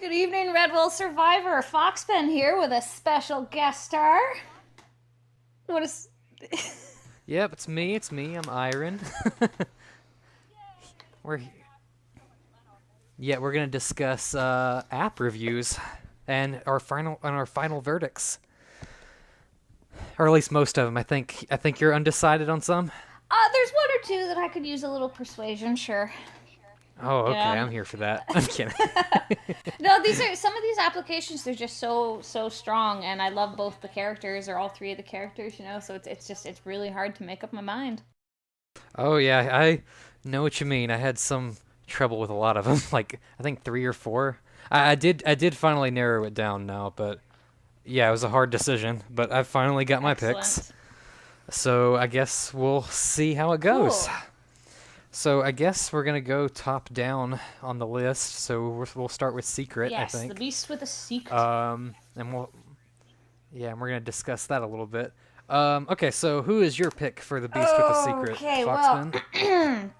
Good evening, Redwall Survivor. Foxpen here with a special guest star. What is? Yep, it's me. It's me. I'm Airan. we're we're gonna discuss app reviews and our final verdicts, or at least most of them. I think you're undecided on some. There's one or two that I could use a little persuasion. Sure. Oh, okay. Yeah. I'm here for that. I'm kidding. No, these are some of these applications. They're just so strong, and I love both the characters or all three of the characters. So it's really hard to make up my mind. Oh yeah, I know what you mean. I had some trouble with a lot of them. Like I think three or four. I did finally narrow it down now, but yeah, it was a hard decision. But I finally got my picks. Excellent. So I guess we'll see how it goes. Cool. So I guess we're gonna go top down on the list. So we'll start with secret, I Yes, the think. beast with a secret. And and we're gonna discuss that a little bit. Okay, so who is your pick for the beast with the secret, Okay, well, Foxman?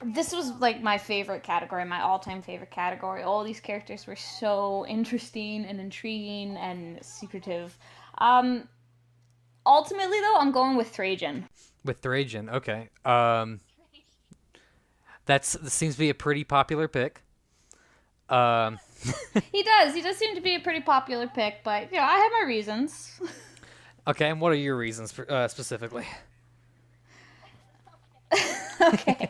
this was like my favorite category, my all-time favorite category. All these characters were so interesting and intriguing and secretive. Um, Ultimately, though, I'm going with Trajan. With Thrajan, okay. That seems to be a pretty popular pick. Um, He does seem to be a pretty popular pick, but I have my reasons. okay, and what are your reasons for, specifically? Okay.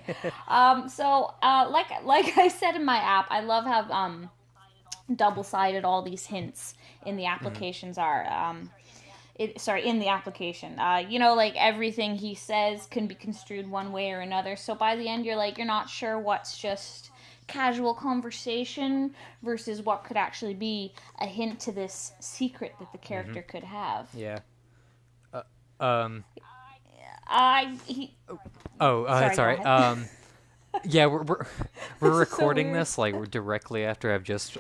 Like I said in my app, I love how double-sided all these hints in the Mhm. applications are. In the application. Like everything he says can be construed one way or another. So by the end, you're not sure what's just casual conversation versus what could actually be a hint to this secret that the Mhm. character could have. Yeah. Uh, um. I he Oh, Sorry, it's all go right. ahead. Yeah, we're This is so recording weird. this like we're directly after I've just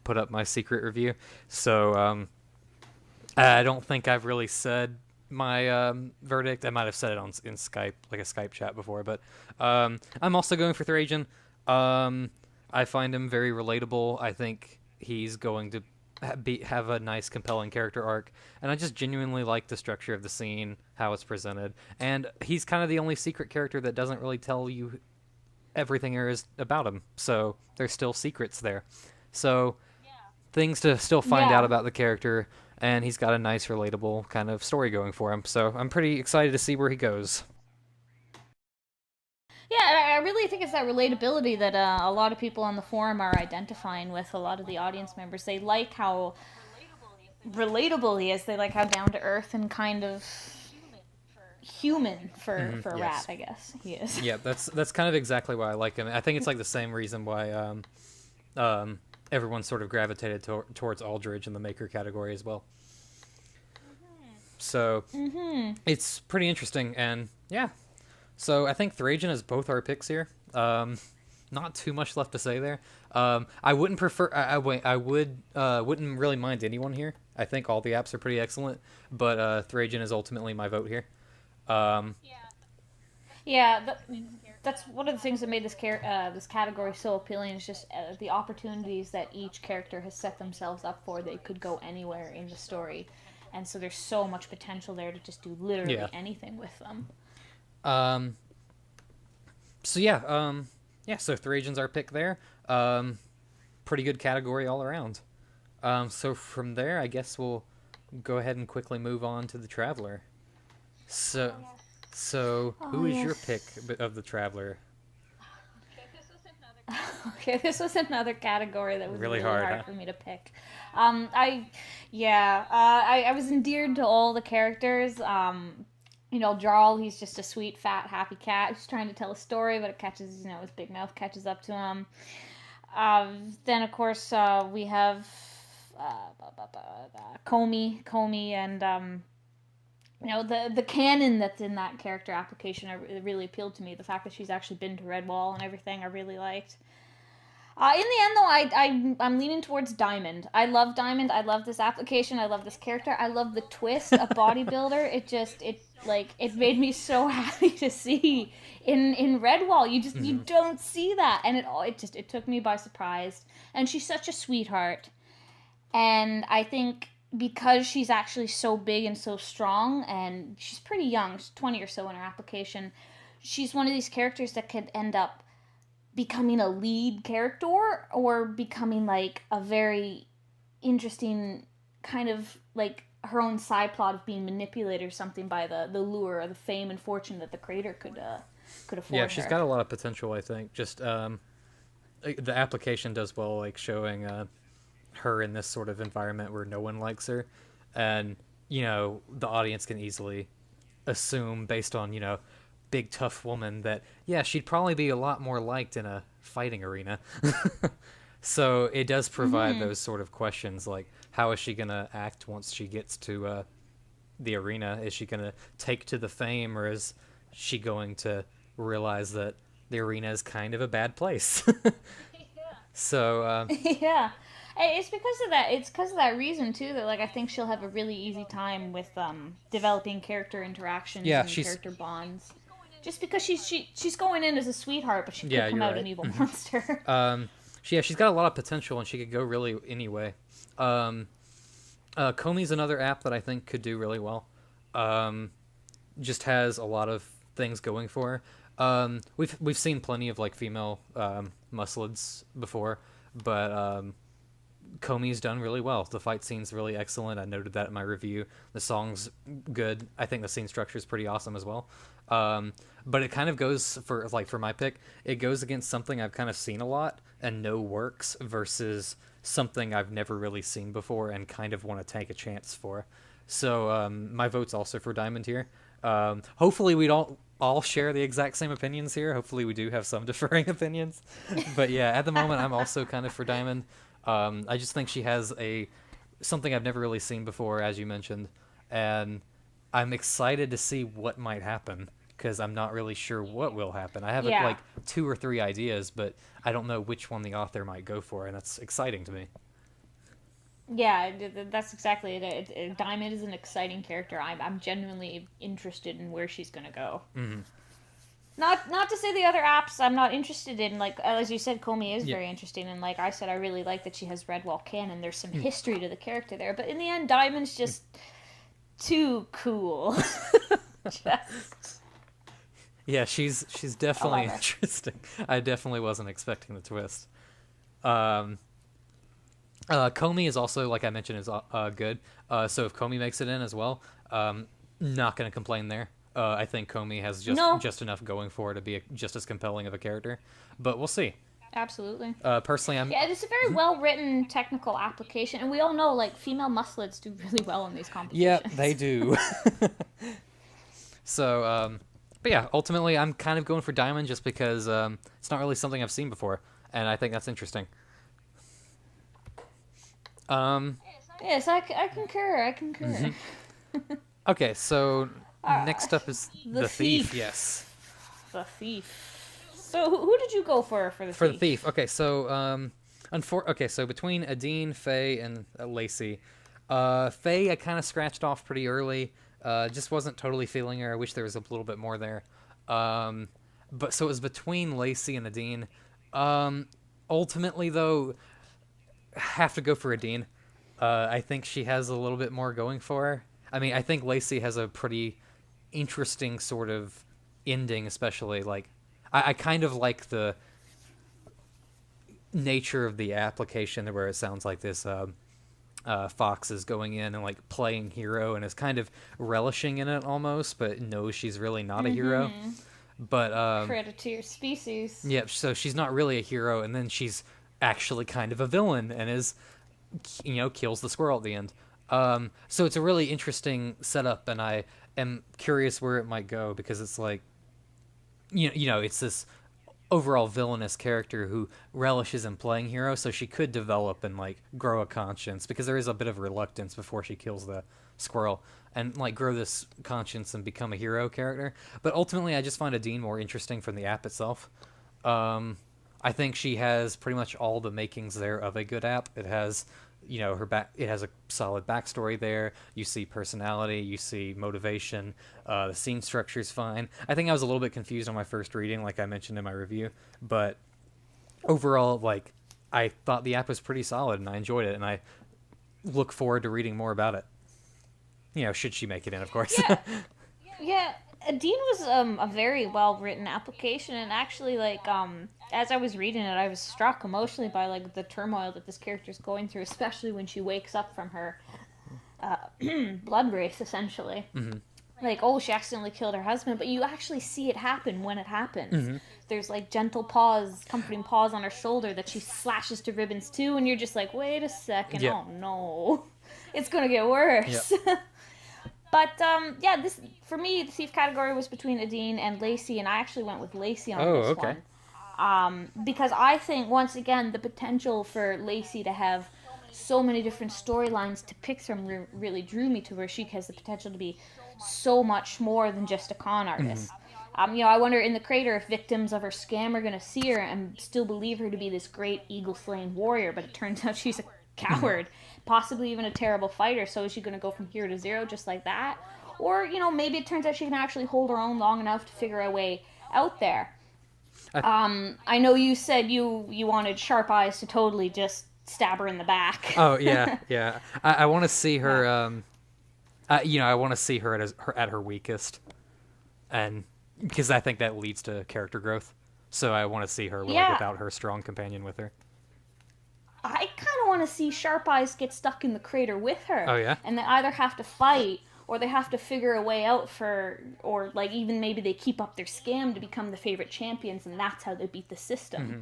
put up my secret review. So I don't think I've really said my verdict. I might have said it in Skype, like a Skype chat before, but I'm also going for Thrajan. Um, I find him very relatable. I think he's going to have a nice, compelling character arc, and I just genuinely like the structure of the scene, how it's presented, and he's kind of the only secret character that doesn't really tell you everything there is about him. So there's still secrets there. So things to still find out Yeah. about the character, and he's got a nice, relatable kind of story going for him. So I'm pretty excited to see where he goes. Yeah, and I really think it's that relatability that a lot of people on the forum are identifying with. A lot of the audience members, they like how relatable he is. They like how down to earth and kind of human for a rat, Yes. I guess he is. Yeah, that's kind of exactly why I like him. I think it's like the same reason why um, everyone sort of gravitated towards Aldridge in the Maker category as well. So Mm-hmm. it's pretty interesting, and yeah. So I think Thrajan is both our picks here. Not too much left to say there. I wouldn't prefer. I wouldn't really mind anyone here. I think all the apps are pretty excellent, but Thrajan is ultimately my vote here. Um, Yeah, that's one of the things that made this category so appealing. Is just the opportunities that each character has set themselves up for. They could go anywhere in the story, and so there's so much potential there to just do yeah. literally anything with them. Um, so yeah. Yeah. So Thrajan's our pick there. Pretty good category all around. So from there, I guess we'll go ahead and quickly move on to the Traveler. So, so Oh who is your pick yes. of the Traveler? Okay, this was another category that was Really really hard, huh? hard for me to pick. I, yeah, I was endeared to all the characters. Jarl, he's just a sweet, fat, happy cat who's trying to tell a story, but it catches, his big mouth catches up to him. Then, of course, we have Comey, and the canon that's in that character application really appealed to me. The fact that she's actually been to Redwall and everything, I really liked. In the end, though, I'm leaning towards Diamond. I love Diamond. I love this application. I love this character. I love the twist of bodybuilder. It made me so happy to see in Redwall. You don't see that, and it took me by surprise. And she's such a sweetheart. And I think because she's actually so big and so strong, and she's pretty young, she's 20 or so in her application, she's one of these characters that could end up becoming a lead character or becoming like a very interesting kind of like her own side plot of being manipulated or something by the lure or the fame and fortune that the creator could afford. Yeah, she's got a lot of potential, I think. Just the application does well, like showing her in this sort of environment where no one likes her, and the audience can easily assume based on big tough woman that she'd probably be a lot more liked in a fighting arena. So it does provide those sort of questions, like how is she gonna act once she gets to the arena? Is she gonna take to the fame, or is she going to realize that the arena is kind of a bad place? So yeah, it's because of that. It's because of that reason too that I think she'll have a really easy time with developing character interactions and character bonds. Just because she's going in as a sweetheart, but she could come out an evil monster. She's got a lot of potential, and she could go really anyway. Comey's another app that I think could do really well. Just has a lot of things going for her. We've seen plenty of female musclids before, but Comey's done really well. The fight scene's really excellent. I noted that in my review. The song's good. I think the scene structure is pretty awesome as well. But it kind of goes for my pick, it goes against something I've kind of seen a lot and know works versus something I've never really seen before and kind of want to take a chance for. So my vote's also for Diamond here. Hopefully we don't all share the exact same opinions here. Hopefully we do have some differing opinions. But yeah, at the moment I'm also kind of for Diamond. I just think she has something I've never really seen before, as you mentioned, and I'm excited to see what might happen, because I'm not really sure what will happen. I have like 2 or 3 ideas, but I don't know which one the author might go for, and that's exciting to me. Yeah, that's exactly it. Diamond is an exciting character. I'm genuinely interested in where she's gonna go. Mm-hmm. Not to say the other apps I'm not interested in. Like as you said, Comey is very interesting, and like I said, I really like that she has Redwall canon. There's some history to the character there, but in the end, Diamond's just too cool. Yeah, she's definitely interesting. I definitely wasn't expecting the twist. Comey is also, like I mentioned, is good. So if Comey makes it in as well, not going to complain there. I think Comey has just enough going for her to be just as compelling of a character. But we'll see. Absolutely. Personally, it's a very well-written technical application, and we all know, female musclids do really well in these competitions. Yeah, they do. So, but yeah, ultimately, I'm kind of going for Diamond just because it's not really something I've seen before, and I think that's interesting. Yes, I concur. Mm-hmm. Okay, so next up is the thief. Yes. The thief. So who did you go for the thief? For the thief. Okay, so so between Adine, Faye, and Lacey, Faye I kind of scratched off pretty early. Just wasn't totally feeling her. I wish there was a little bit more there. But so it was between Lacey and Adine. Ultimately, though, have to go for Adine. I think she has a little bit more going for her. I mean, I think Lacey has a pretty interesting sort of ending, especially I kind of like the nature of the application where it sounds like this Fox is going in and playing hero and is kind of relishing in it almost, but knows she's really not a hero. But credit to your species. Yeah, so she's not really a hero, and then she's actually kind of a villain and is kills the squirrel at the end. So it's a really interesting setup, and I am curious where it might go, because it's it's this overall villainous character who relishes in playing hero, so she could develop and grow a conscience, because there is a bit of reluctance before she kills the squirrel, and grow this conscience and become a hero character. But ultimately I just find Adine more interesting from the app itself. I think she has pretty much all the makings there of a good app. It has, it has a solid backstory there. You see personality, you see motivation. The scene structure is fine. I think I was a little bit confused on my first reading, like I mentioned in my review, but overall, like, I thought the app was pretty solid, and I enjoyed it, and I look forward to reading more about it. Should she make it in, of course. Yeah, yeah. Dean was a very well written application, and actually, like, as I was reading it, I was struck emotionally by like the turmoil that this character's going through, especially when she wakes up from her blood race, essentially. Mm-hmm. Like, oh, she accidentally killed her husband, but you actually see it happen when it happens. Mm-hmm. There's like gentle paws, comforting paws on her shoulder that she slashes to ribbons too, and you're just like, wait a second, Yep. oh no, it's gonna get worse. Yep. But, this, for me, the thief category was between Adine and Lacey, and I actually went with Lacey on this one. Because I think, once again, the potential for Lacey to have so many different storylines to pick from really drew me to her. She has the potential to be so much more than just a con artist. Mm-hmm. I wonder in the crater if victims of her scam are going to see her and still believe her to be this great eagle-slaying warrior, but it turns out she's a coward, possibly even a terrible fighter. So is she going to go from hero to zero just like that? Or, maybe it turns out she can actually hold her own long enough to figure a way out there. I know you said you wanted Sharp Eyes to totally just stab her in the back. Oh, yeah, yeah. I want to see her, I want to see her at her weakest. And because I think that leads to character growth. So I want to see her without her strong companion with her. I kind of want to see Sharp Eyes get stuck in the crater with her. Oh, yeah? And they either have to fight, or they have to figure a way out or like even maybe they keep up their scam to become the favorite champions, and that's how they beat the system. Mm-hmm.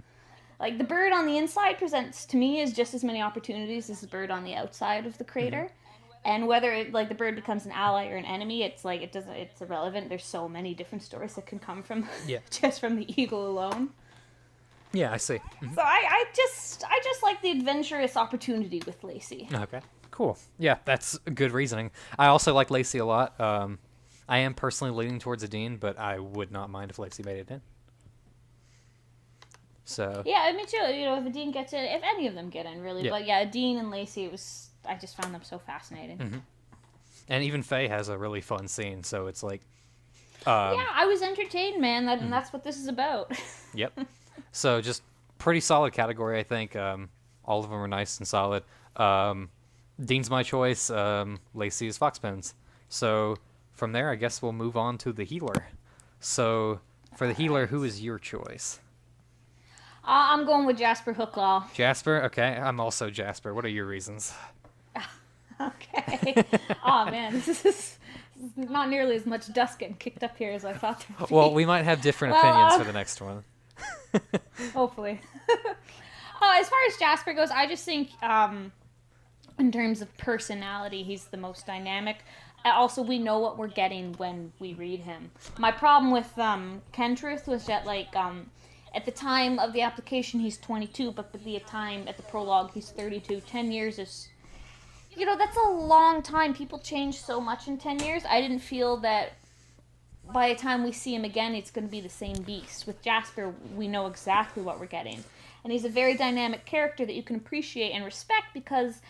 Like, the bird on the inside presents, to me, as just as many opportunities as the bird on the outside of the crater. Mm-hmm. And whether, the bird becomes an ally or an enemy, it's irrelevant. There's so many different stories that can come from just from the eagle alone. Yeah, I see. Mm-hmm. So I just like the adventurous opportunity with Lacey. Okay, cool. Yeah, that's good reasoning. I also like Lacey a lot. I am personally leaning towards Adine, but I would not mind if Lacey made it in. So yeah, me too. If Adine gets in, if any of them get in, really. Yeah. But yeah, Adine and Lacey, I just found them so fascinating. Mm-hmm. And even Faye has a really fun scene, so it's like... yeah, I was entertained, man, and that's what this is about. Yep. So just pretty solid category, I think. All of them are nice and solid. Dean's my choice. Lacey is foxpens. So from there, I guess we'll move on to the healer. So for the healer, who is your choice? I'm going with Jasper Hooklaw. Jasper? Okay, I'm also Jasper. What are your reasons? Okay. Oh man, this is not nearly as much dust getting kicked up here as I thought there would be. Well, we might have different opinions for the next one. Hopefully. As far as Jasper goes, I just think in terms of personality, he's the most dynamic. Also, we know what we're getting when we read him. My problem with Kentruth was that, at the time of the application, he's 22, but at the prologue, he's 32. 10 years is... that's a long time. People change so much in 10 years. I didn't feel that by the time we see him again, it's going to be the same beast. With Jasper, we know exactly what we're getting. And he's a very dynamic character that you can appreciate and respect because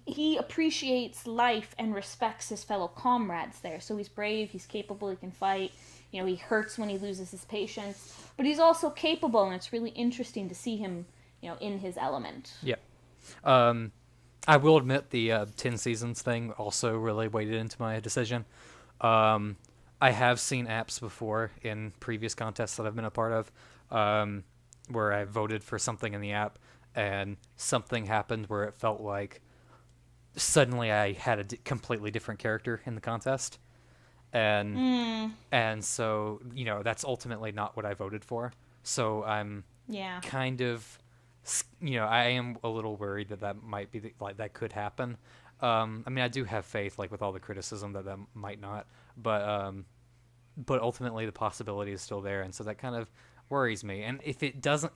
he appreciates life and respects his fellow comrades there. So he's brave, he's capable, he can fight. He hurts when he loses his patience. But he's also capable, and it's really interesting to see him, in his element. Yeah. I will admit the 10 seasons thing also really weighted into my decision. I have seen apps before in previous contests that I've been a part of where I voted for something in the app and something happened where it felt like suddenly I had a completely different character in the contest. And so, that's ultimately not what I voted for. So I'm kind of... I am a little worried that might be that could happen. I do have faith, with all the criticism that might not, but ultimately the possibility is still there, and so that kind of worries me. And if it doesn't,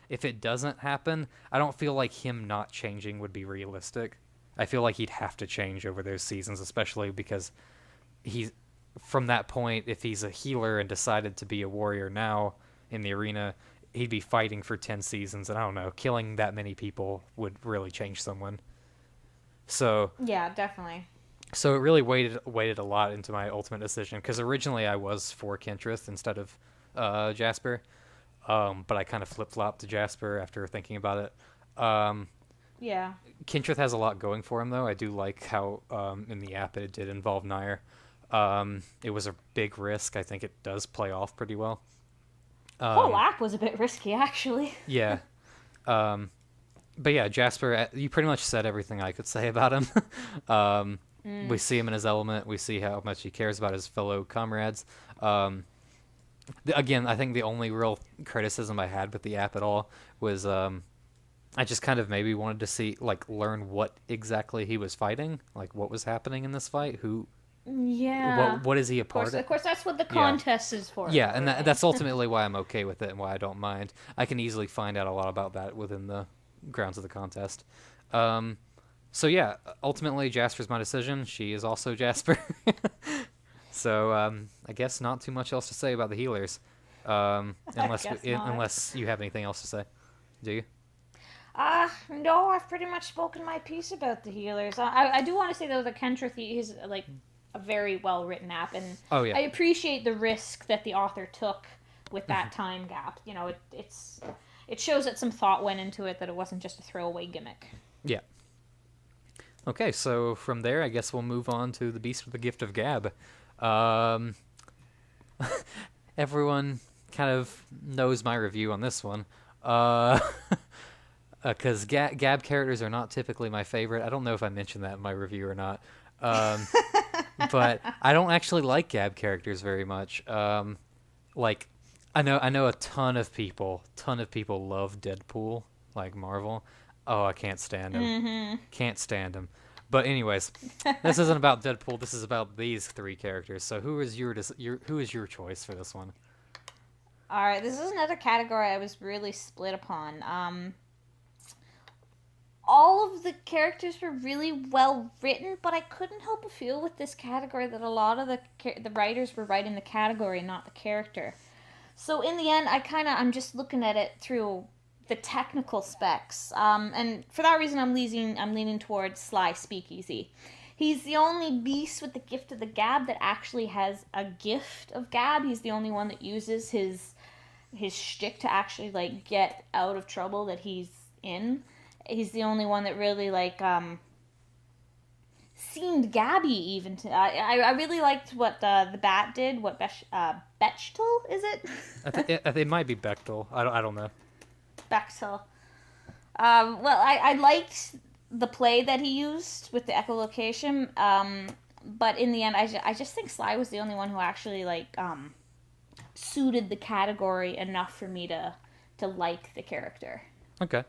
if it doesn't happen, I don't feel like him not changing would be realistic. I feel like he'd have to change over those seasons, especially because he's from that point. If he's a healer and decided to be a warrior now in the arena, he'd be fighting for 10 seasons, and I don't know, killing that many people would really change someone. So Yeah, definitely. so it really weighted a lot into my ultimate decision, because originally I was for Kentrith instead of Jasper, but I kind of flip-flopped to Jasper after thinking about it. Yeah. Kentrith has a lot going for him, though. I do like how in the app it did involve Nire. It was a big risk. I think it does play off pretty well. Whole app was a bit risky, actually. Yeah. But yeah, Jasper, you pretty much said everything I could say about him. We see him in his element. We see how much he cares about his fellow comrades. Again, I think the only real criticism I had with the app at all was I just kind of maybe wanted to see, like, learn what exactly he was fighting, like what was happening in this fight, Yeah. what is he a part of? Of course, that's what the contest is for. Yeah, and right? that's ultimately why I'm okay with it and why I don't mind. I can easily find out a lot about that within the grounds of the contest. So yeah, ultimately Jasper's my decision. She is also Jasper. So I guess not too much else to say about the healers, unless you have anything else to say. Do you? No, I've pretty much spoken my piece about the healers. I do want to say, though, the Kentrith is, like, a very well-written app, and Oh, yeah. I appreciate the risk that the author took with that time gap. You know, it shows that some thought went into it, that it wasn't just a throwaway gimmick. Yeah. Okay, so from there, I guess we'll move on to the Beast with the Gift of Gab. Everyone kind of knows my review on this one. Because Gab characters are not typically my favorite. I don't know if I mentioned that in my review or not. But I don't actually like Gab characters very much. Like, I know a ton of people love Deadpool, like Marvel. Oh, I can't stand him. Mm-hmm. Can't stand him. But anyways, this isn't about Deadpool. This is about these three characters. So who is your choice for this one? All right, this is another category I was really split upon. All of the characters were really well written, but I couldn't help but feel with this category that a lot of the writers were writing the category, not the character. So in the end, I'm just looking at it through the technical specs, and for that reason, I'm leaning towards Sly Speakeasy. He's the only beast with the gift of the gab that actually has a gift of gab. He's the only one that uses his shtick to actually, like, get out of trouble that he's in. He's the only one that really, like, seemed gabby even to... I really liked what the bat did. What Bechtel, is it? It might be Bechtel. I don't know. Bechtel. Well, I liked the play that he used with the echolocation, but in the end, I just think Sly was the only one who actually, like, suited the category enough for me to like the character. Okay.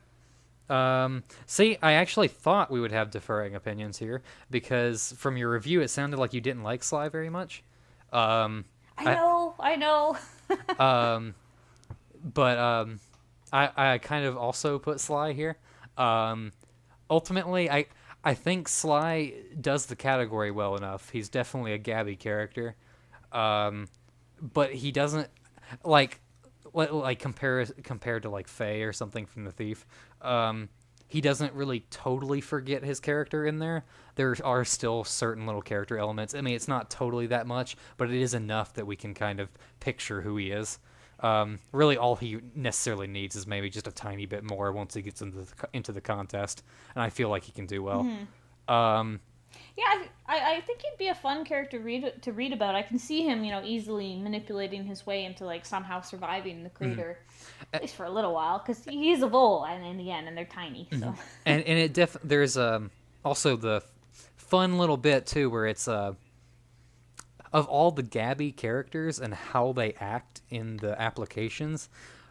See, I actually thought we would have differing opinions here, because from your review, it sounded like you didn't like Sly very much. I know. But I kind of also put Sly here. Ultimately, I think Sly does the category well enough. He's definitely a gabby character. But he doesn't, like compared to, like, Faye or something from The Thief, he doesn't really totally forget his character in there. There are still certain little character elements. I mean, it's not totally that much, but it is enough that we can kind of picture who he is. Really, all he necessarily needs is maybe just a tiny bit more once he gets into the contest, and I feel like he can do well. Mm-hmm. Yeah, I think he'd be a fun character to read about. I can see him, easily manipulating his way into, like, somehow surviving the crater, at least for a little while, because he's a vole, and in the end, and they're tiny. So. And there's also the fun little bit too, where it's of all the gabby characters and how they act in the applications.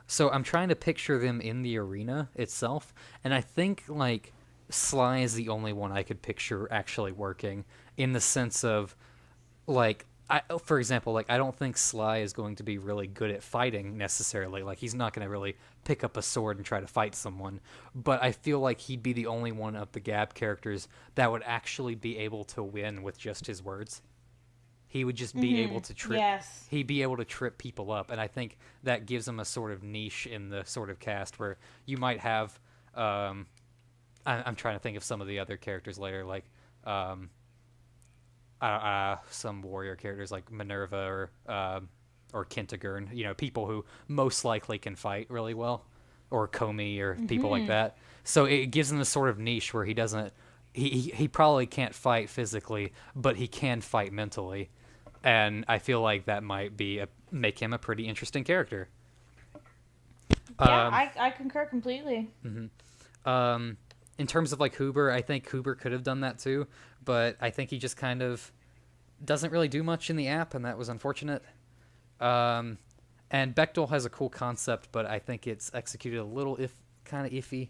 So I'm trying to picture them in the arena itself, and I think, like, Sly is the only one I could picture actually working, in the sense of, like, for example, like, I don't think Sly is going to be really good at fighting necessarily. Like, he's not going to really pick up a sword and try to fight someone. But I feel like he'd be the only one of the Gab characters that would actually be able to win with just his words. he would just be able to trip. Yes. He'd be able to trip people up, and I think that gives him a sort of niche in the sort of cast where you might have. I'm trying to think of some of the other characters later, like some warrior characters like Minerva or Kentigern. You know, people who most likely can fight really well, or Comey or people like that. So it gives him this sort of niche where he doesn't. He probably can't fight physically, but he can fight mentally, and I feel like that might be make him a pretty interesting character. Yeah, I concur completely. In terms of like Huber, I think Huber could have done that too, but I think he just kind of doesn't really do much in the app, and that was unfortunate. And Bechtel has a cool concept, but I think it's executed a little kind of iffy.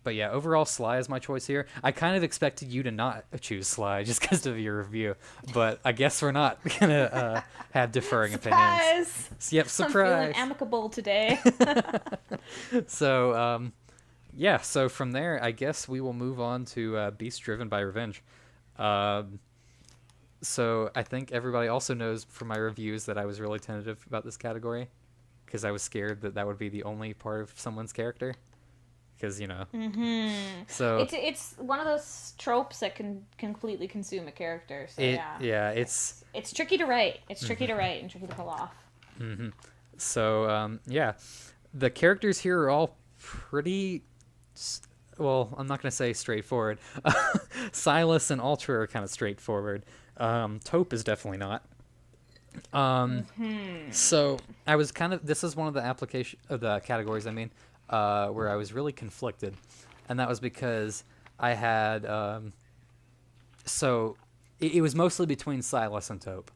But yeah, overall, Sly is my choice here. I kind of expected you to not choose Sly just because of your review, but I guess we're not gonna have differing opinions. Yep, surprise. I'm feeling amicable today. So, yeah. So from there, I guess we will move on to Beast Driven by Revenge. So I think everybody also knows from my reviews that I was really tentative about this category because I was scared that would be the only part of someone's character. Because, you know, so it's one of those tropes that can completely consume a character. So it's tricky to write. It's tricky to write and tricky to pull off. So yeah, the characters here are all pretty. Well, I'm not gonna say straightforward. Silas and Ultra are kind of straightforward. Taupe is definitely not. So I was kind of. This is one of the categories. I mean. Where I was really conflicted, and that was because I had so it was mostly between Silas and Taupe.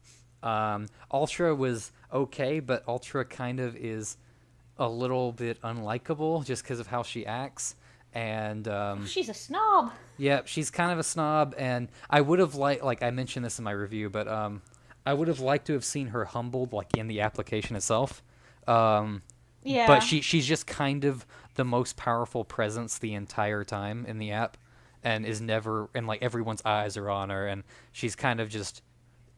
Ultra was okay, but Ultra kind of is a little bit unlikable just because of how she acts, and she's a snob. Yeah, she's kind of a snob, and I would have like I mentioned this in my review, but I would have liked to have seen her humbled like in the application itself. Yeah. But she's just kind of the most powerful presence the entire time in the app, and is never, and like everyone's eyes are on her, and she's kind of just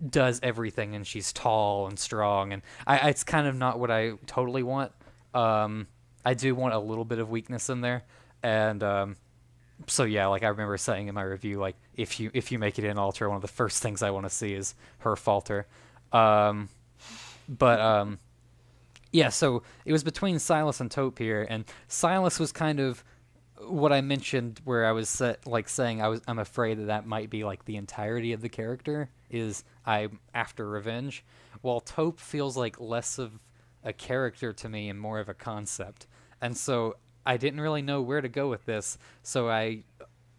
does everything, and she's tall and strong, and it's kind of not what I totally want. I do want a little bit of weakness in there, and so yeah, like I remember saying in my review, like if you make it in Ultra, one of the first things I want to see is her falter. Yeah, so it was between Silas and Taupe here, and Silas was kind of what I mentioned, where I was saying I'm afraid that might be like the entirety of the character is I'm after revenge, while Taupe feels like less of a character to me and more of a concept, and so I didn't really know where to go with this, so I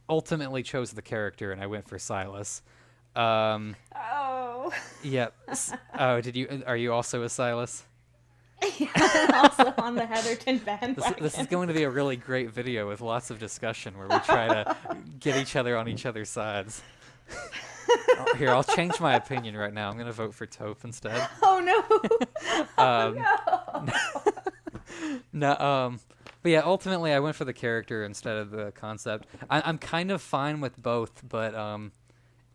ultimately chose the character and I went for Silas. Oh. Yep. Oh, are you also a Silas? Yeah, I'm also on the Heatherton bandwagon. This is going to be a really great video with lots of discussion where we try to get each other on each other's sides. Here, I'll change my opinion right now. I'm going to vote for Taupe instead. Oh no! No. But yeah, ultimately I went for the character instead of the concept. I'm kind of fine with both, but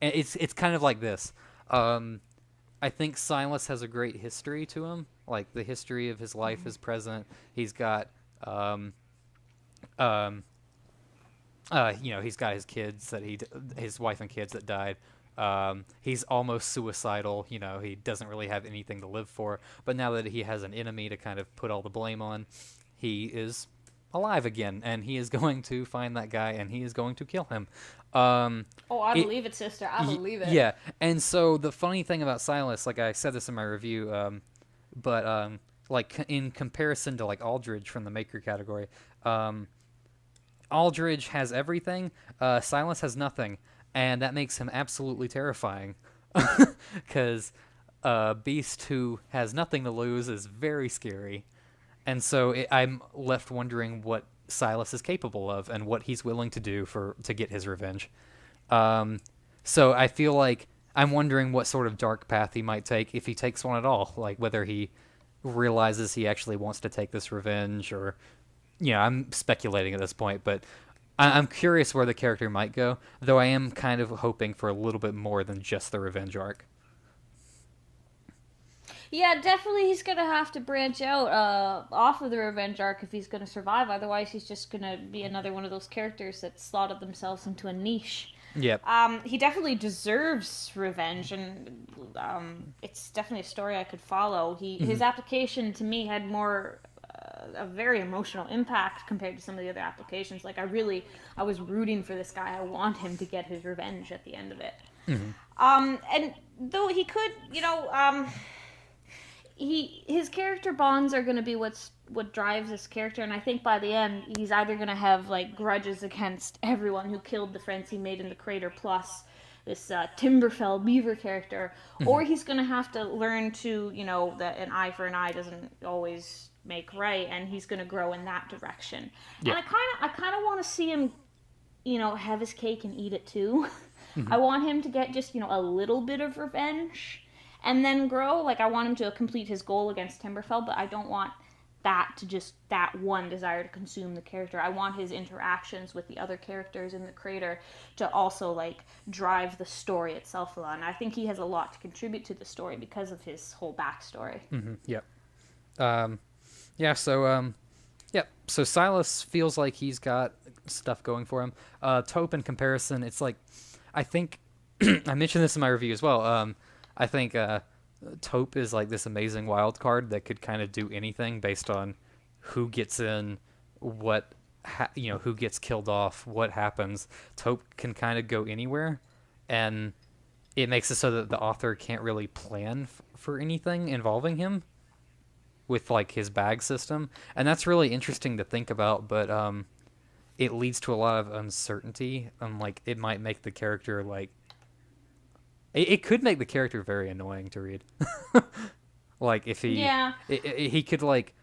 it's kind of like this. I think Silas has a great history to him. Like the history of his life is present. He's got, he's got his kids his wife and kids that died. He's almost suicidal. You know, he doesn't really have anything to live for. But now that he has an enemy to kind of put all the blame on, he is alive again, and he is going to find that guy, and he is going to kill him. I believe it, sister. I believe it. Yeah, and so the funny thing about Silas, like I said this in my review, like in comparison to like Aldridge from the Maker category, Aldridge has everything. Silas has nothing, and that makes him absolutely terrifying. Because Beast, who has nothing to lose, is very scary, and so I'm left wondering what Silas is capable of and what he's willing to do to get his revenge. So I feel like I'm wondering what sort of dark path he might take, if he takes one at all, like whether he realizes he actually wants to take this revenge, or I'm speculating at this point, but I'm curious where the character might go, though I am kind of hoping for a little bit more than just the revenge arc. Yeah, definitely he's gonna have to branch out off of the revenge arc if he's gonna survive. Otherwise, he's just gonna be another one of those characters that slotted themselves into a niche. Yep. He definitely deserves revenge, and it's definitely a story I could follow. His application to me had more a very emotional impact compared to some of the other applications. Like I was rooting for this guy. I want him to get his revenge at the end of it. And though he could, his character bonds are going to be what drives this character, and I think by the end he's either going to have like grudges against everyone who killed the friends he made in the crater, plus this Timberfell beaver character, or he's going to have to learn to that an eye for an eye doesn't always make right, and he's going to grow in that direction. Yeah. And I kind of want to see him have his cake and eat it too. I want him to get just a little bit of revenge and then grow. Like, I want him to complete his goal against Timberfell, but I don't want that to just that one desire to consume the character. I want his interactions with the other characters in the crater to also like drive the story itself a lot. And I think he has a lot to contribute to the story because of his whole backstory. Yep. Yep. So Silas feels like he's got stuff going for him. Taupe, in comparison, it's like, I think I mentioned this in my review as well. I think Taupe is like this amazing wild card that could kind of do anything based on who gets in, who gets killed off, what happens. Taupe can kind of go anywhere, and it makes it so that the author can't really plan for anything involving him with like his bag system, and that's really interesting to think about. But it leads to a lot of uncertainty, and like it might make the character like. It could make the character very annoying to read. Like, if he could, like,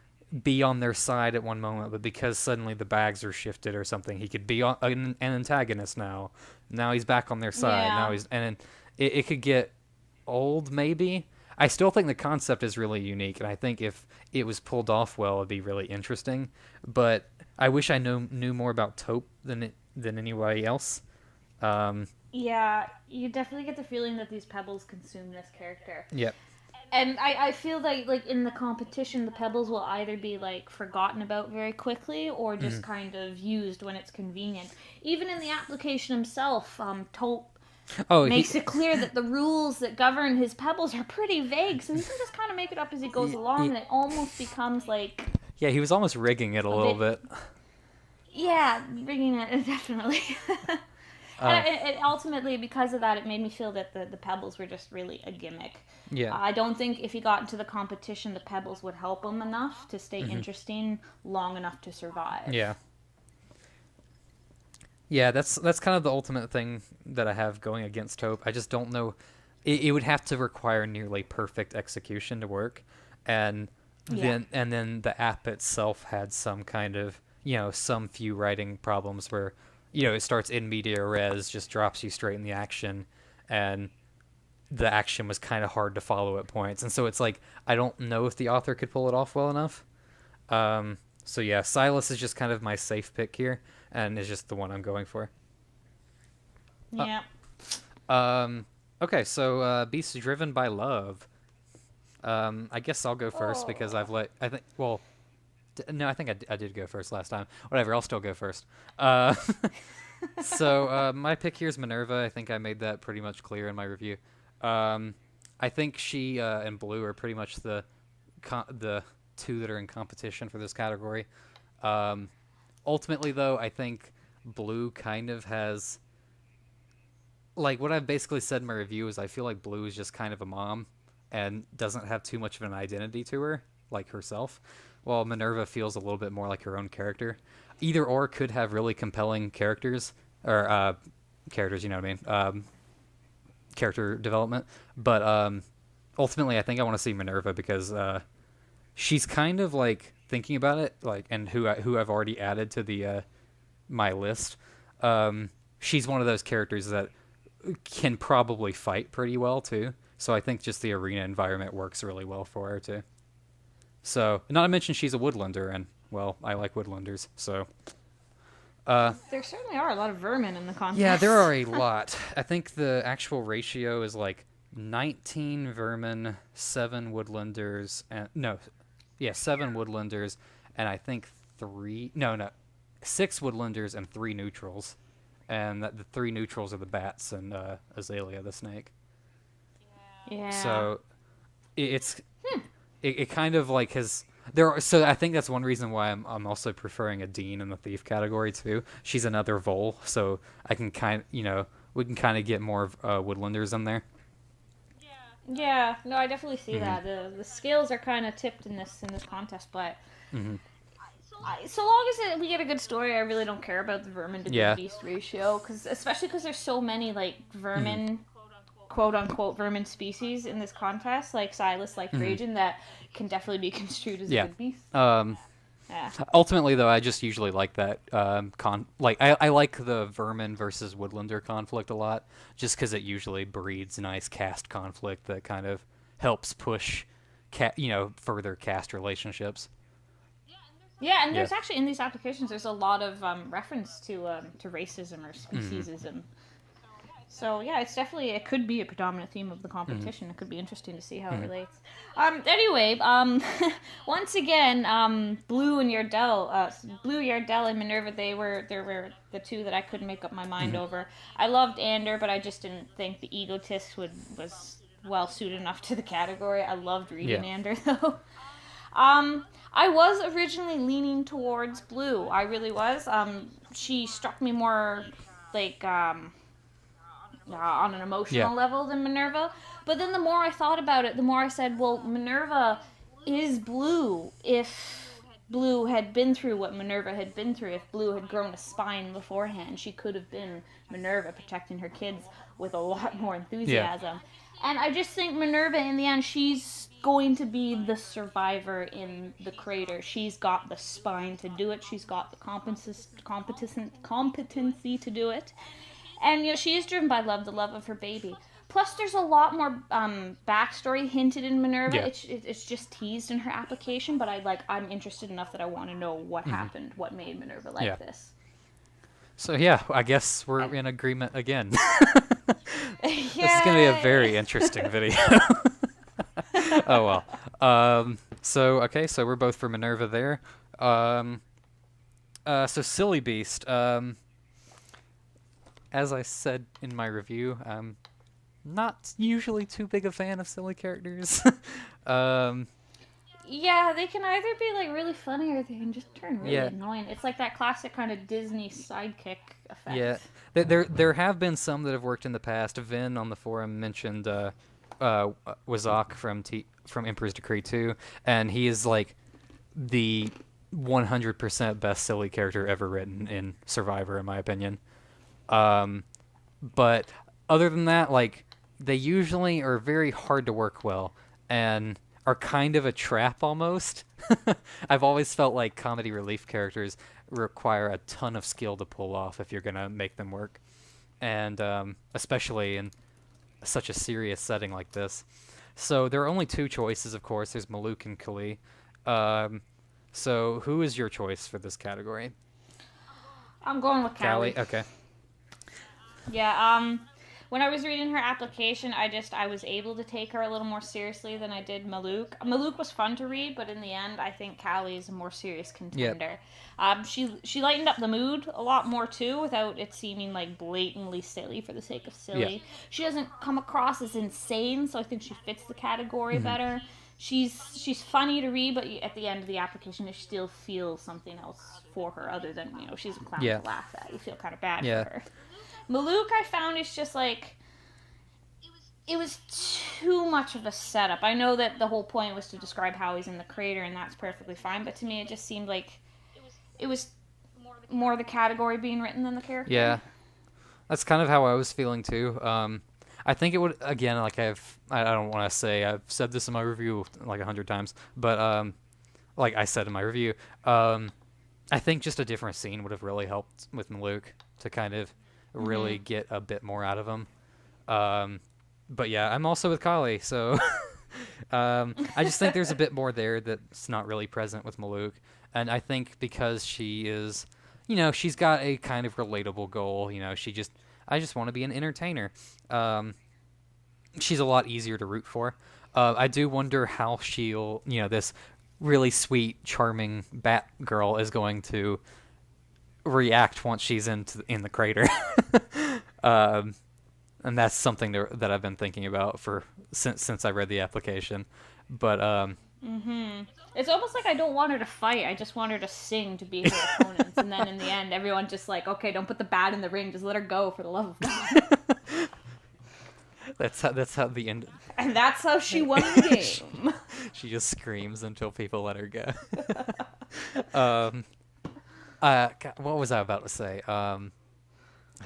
be on their side at one moment, but because suddenly the bags are shifted or something, he could be an antagonist now. Now he's back on their side. Yeah. Now and it could get old, maybe. I still think the concept is really unique, and I think if it was pulled off well, it'd be really interesting. But I wish I knew more about Taupe than anybody else. Yeah, you definitely get the feeling that these pebbles consume this character. Yep. And I feel like in the competition, the pebbles will either be like forgotten about very quickly or just kind of used when it's convenient. Even in the application himself, Taupe makes it clear that the rules that govern his pebbles are pretty vague, so he can just kind of make it up as he goes along, and it almost becomes like... Yeah, he was almost rigging it a little bit. Yeah, rigging it, definitely. And ultimately, because of that, it made me feel that the pebbles were just really a gimmick. Yeah. I don't think if he got into the competition, the pebbles would help him enough to stay interesting long enough to survive. Yeah. Yeah, that's kind of the ultimate thing that I have going against Taupe. I just don't know. It would have to require nearly perfect execution to work, and then the app itself had some kind of some few writing problems where. It starts in media res, just drops you straight in the action, and the action was kind of hard to follow at points. And so it's like, I don't know if the author could pull it off well enough. So yeah, Silas is just kind of my safe pick here, and is just the one I'm going for. Yeah. Okay, so Beasts Driven by Love. I guess I'll go first because I think I did go first last time. Whatever, I'll still go first. So my pick here is Minerva. I think I made that pretty much clear in my review. I think she and Blue are pretty much the two that are in competition for this category. Ultimately, though, I think Blue kind of has... Like, what I've basically said in my review is I feel like Blue is just kind of a mom and doesn't have too much of an identity to her, like herself. While Minerva feels a little bit more like her own character. Either or could have really compelling characters, or characters, you know what I mean, character development. But ultimately, I think I want to see Minerva because she's kind of like thinking about it, like, and who I've already added to the my list. She's one of those characters that can probably fight pretty well too. So I think just the arena environment works really well for her too. So, not to mention she's a woodlander, and, well, I like woodlanders, so. There certainly are a lot of vermin in the contest. Yeah, there are a lot. I think the actual ratio is like 19 vermin, 7 woodlanders, and 7 woodlanders, and I think 6 woodlanders and 3 neutrals, and the 3 neutrals are the bats and Azalea the snake. Yeah. So it kind of like has there. So I think that's one reason why I'm also preferring a Dean in the thief category too. She's another Vole, so I can we can kind of get more woodlanders in there. Yeah, no, I definitely see that. The scales are kind of tipped in this contest, but so long as we get a good story, I really don't care about the vermin to good beast ratio, especially because there's so many like vermin, quote unquote vermin species in this contest, like Silas, like Trajan, that can definitely be construed as a good beast. Ultimately, though, I just usually like that I like the vermin versus woodlander conflict a lot, just because it usually breeds nice caste conflict that kind of helps push, further caste relationships. Yeah, and there's actually in these applications there's a lot of reference to racism or speciesism. So yeah, it could be a predominant theme of the competition. It could be interesting to see how it relates. Anyway, once again, Blue and Yardell and Minerva, they were the two that I couldn't make up my mind over. I loved Ander, but I just didn't think the egotist was well suited enough to the category. I loved reading Ander though. I was originally leaning towards Blue. I really was. She struck me more like on an emotional level than Minerva. But then the more I thought about it, the more I said, well, Minerva is Blue if Blue had been through what Minerva had been through. If Blue had grown a spine beforehand, she could have been Minerva protecting her kids with a lot more enthusiasm. And I just think Minerva, in the end, she's going to be the survivor in the crater. She's got the spine to do it. She's got the competency to do it. And, she is driven by love, the love of her baby. Plus, there's a lot more backstory hinted in Minerva. Yeah. It's just teased in her application, but I'm interested enough that I want to know what happened, what made Minerva like this. So, I guess we're in agreement again. This is going to be a very interesting video. Oh, well. So we're both for Minerva there. So Silly Beast. As I said in my review, I'm not usually too big a fan of silly characters. Yeah, they can either be really funny or they can just turn really annoying. It's like that classic kind of Disney sidekick effect. Yeah, there have been some that have worked in the past. Vin on the forum mentioned Wazak from Emperor's Decree 2, and he is the 100% best silly character ever written in Survivor, in my opinion. But other than that, they usually are very hard to work well and are kind of a trap almost. I've always felt like comedy relief characters require a ton of skill to pull off if you're going to make them work. And especially in such a serious setting like this. So there are only two choices, of course. There's Maluk and Kali. So who is your choice for this category? I'm going with Callie. Okay. Yeah, when I was reading her application, I was able to take her a little more seriously than I did Maluk. Maluk was fun to read, but in the end, I think Callie is a more serious contender. Yep. She lightened up the mood a lot more, too, without it seeming blatantly silly for the sake of silly. Yeah. She doesn't come across as insane, so I think she fits the category better. She's funny to read, but at the end of the application, you still feel something else for her other than, she's a clown to laugh at. You feel kind of bad for her. Maluk, I found, is just it was too much of a setup. I know that the whole point was to describe how he's in the crater, and that's perfectly fine, but to me it just seemed like it was more the category being written than the character. Yeah. That's kind of how I was feeling, too. I think it would, again, I don't want to say, I've said this in my review 100 times, but like I said in my review, I think just a different scene would have really helped with Maluk to kind of really get a bit more out of him. But yeah, I'm also with Kali, so I just think there's a bit more there that's not really present with Maluk. And I think because she is, she's got a kind of relatable goal. I just want to be an entertainer. She's a lot easier to root for. I do wonder how she'll, this really sweet, charming Batgirl is going to react once she's in the crater. And that's something that I've been thinking about since I read the application. But It's almost like I don't want her to fight. I just want her to sing to beat her opponents, and then in the end, everyone's just like, okay, don't put the bat in the ring. Just let her go, for the love of God. That's how the end. And that's how she won the game. She just screams until people let her go. What was I about to say? I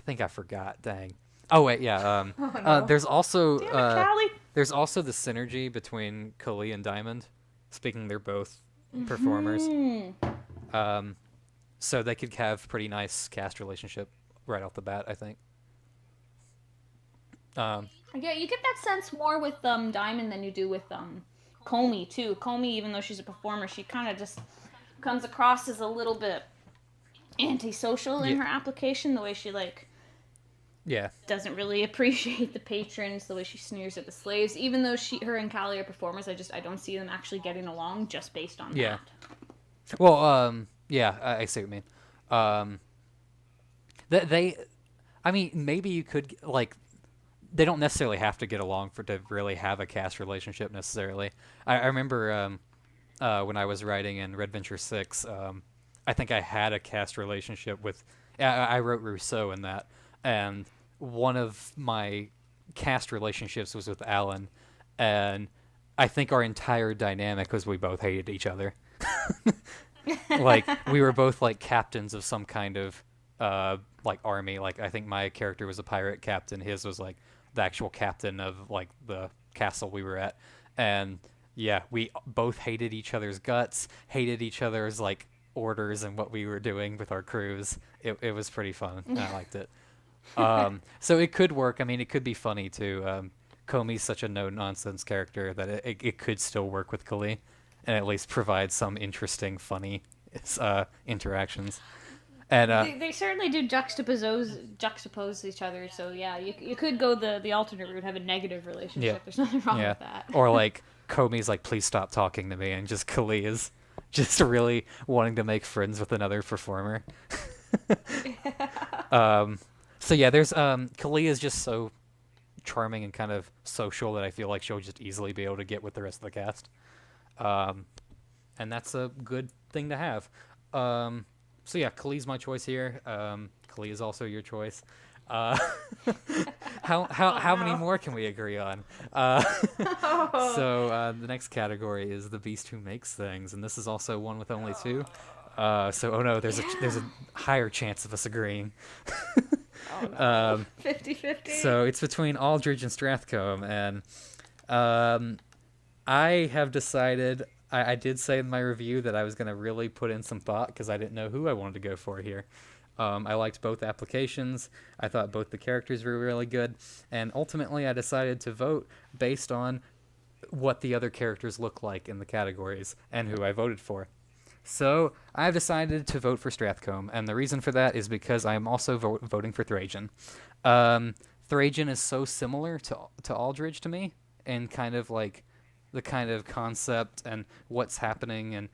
think I forgot. Dang. Oh wait, yeah. No. There's also Damn it, Callie. there's also the synergy between Kali and Diamond. Speaking, they're both performers. So they could have pretty nice cast relationship right off the bat, I think. Yeah, you get that sense more with Diamond than you do with Comey too. Comey, even though she's a performer, she kind of just comes across as a little bit antisocial in her application. The way she doesn't really appreciate the patrons. The way she sneers at the slaves. Even though her and Callie are performers, I don't see them actually getting along just based on that. Well, I see what you mean. I mean, maybe you could they don't necessarily have to get along to really have a cast relationship necessarily. I remember when I was writing in Red Venture 6, I think I had a cast relationship with... I wrote Rousseau in that, and one of my cast relationships was with Alan, and I think our entire dynamic was we both hated each other. We were both captains of some kind of army. I think my character was a pirate captain. His was the actual captain of the castle we were at, and we both hated each other's guts, hated each other's orders and what we were doing with our crews. It was pretty fun. I liked it. So it could work. I mean, it could be funny too. Comey's such a no nonsense character that it could still work with Kali, and at least provide some interesting, funny interactions. And they certainly do juxtapose each other. So yeah, you could go the alternate route, have a negative relationship. Yeah. There's nothing wrong with that. Or Comey's please stop talking to me, and just Kali is just really wanting to make friends with another performer. So yeah, there's Kali is just so charming and kind of social that I feel like she'll just easily be able to get with the rest of the cast. And that's a good thing to have. So yeah, Kali's my choice here. Kali is also your choice. How many more can we agree on? So the next category is the beast who makes things, and this is also one with only two. There's a higher chance of us agreeing. 50-50. So it's between Aldridge and Strathcombe, and I have decided. I did say in my review that I was going to really put in some thought because I didn't know who I wanted to go for here. I liked both applications. I thought both the characters were really good. And ultimately, I decided to vote based on what the other characters look like in the categories and who I voted for. So I've decided to vote for Strathcombe. And the reason for that is because I am also voting for Trajan. Trajan is so similar to Aldridge to me, and kind of the kind of concept and what's happening, and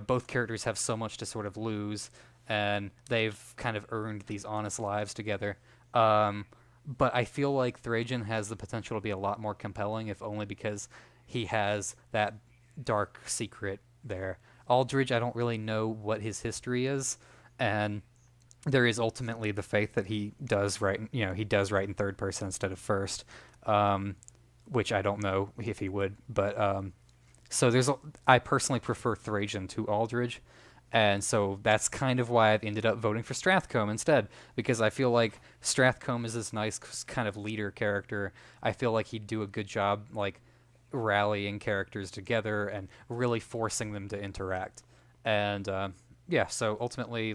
both characters have so much to sort of lose, and they've kind of earned these honest lives together. But I feel like Trajan has the potential to be a lot more compelling, if only because he has that dark secret there. Aldridge, I don't really know what his history is, and there is ultimately the faith that he does write in third person instead of first. Which I don't know if he would, but I personally prefer Trajan to Aldridge, and so that's kind of why I've ended up voting for Strathcombe instead, because I feel like Strathcombe is this nice kind of leader character. I feel like he'd do a good job rallying characters together and really forcing them to interact, and so ultimately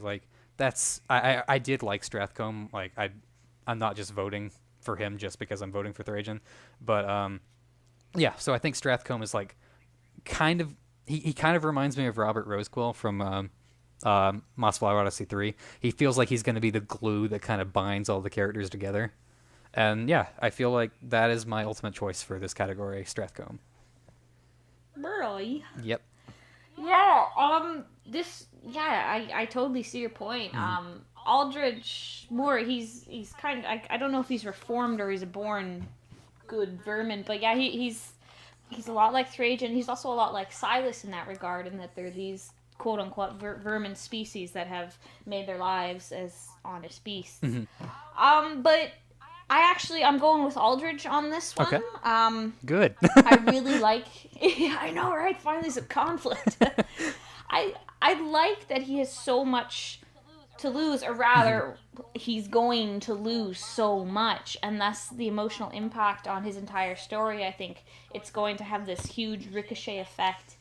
that's I did like Strathcombe. I'm not just voting for him just because I'm voting for Trajan, but so I think Strathcombe is kind of he kind of reminds me of Robert Rosequill from Mossflower Odyssey 3. He feels like he's going to be the glue that kind of binds all the characters together. And yeah, I feel like that is my ultimate choice for this category, Strathcombe. Really? Yep. Yeah, I totally see your point. Aldridge Moore, he's kind of, I don't know if he's reformed or he's a born good vermin, but yeah, he's a lot like Trajan. He's also a lot like Silas in that regard, in that they're these quote unquote vermin species that have made their lives as honest beasts. But I'm going with Aldridge on this one. Okay. Good. I really like. Yeah, I know, right? Finally, some conflict. I like that he has so much to lose, or rather, he's going to lose so much, and thus the emotional impact on his entire story. I think it's going to have this huge ricochet effect.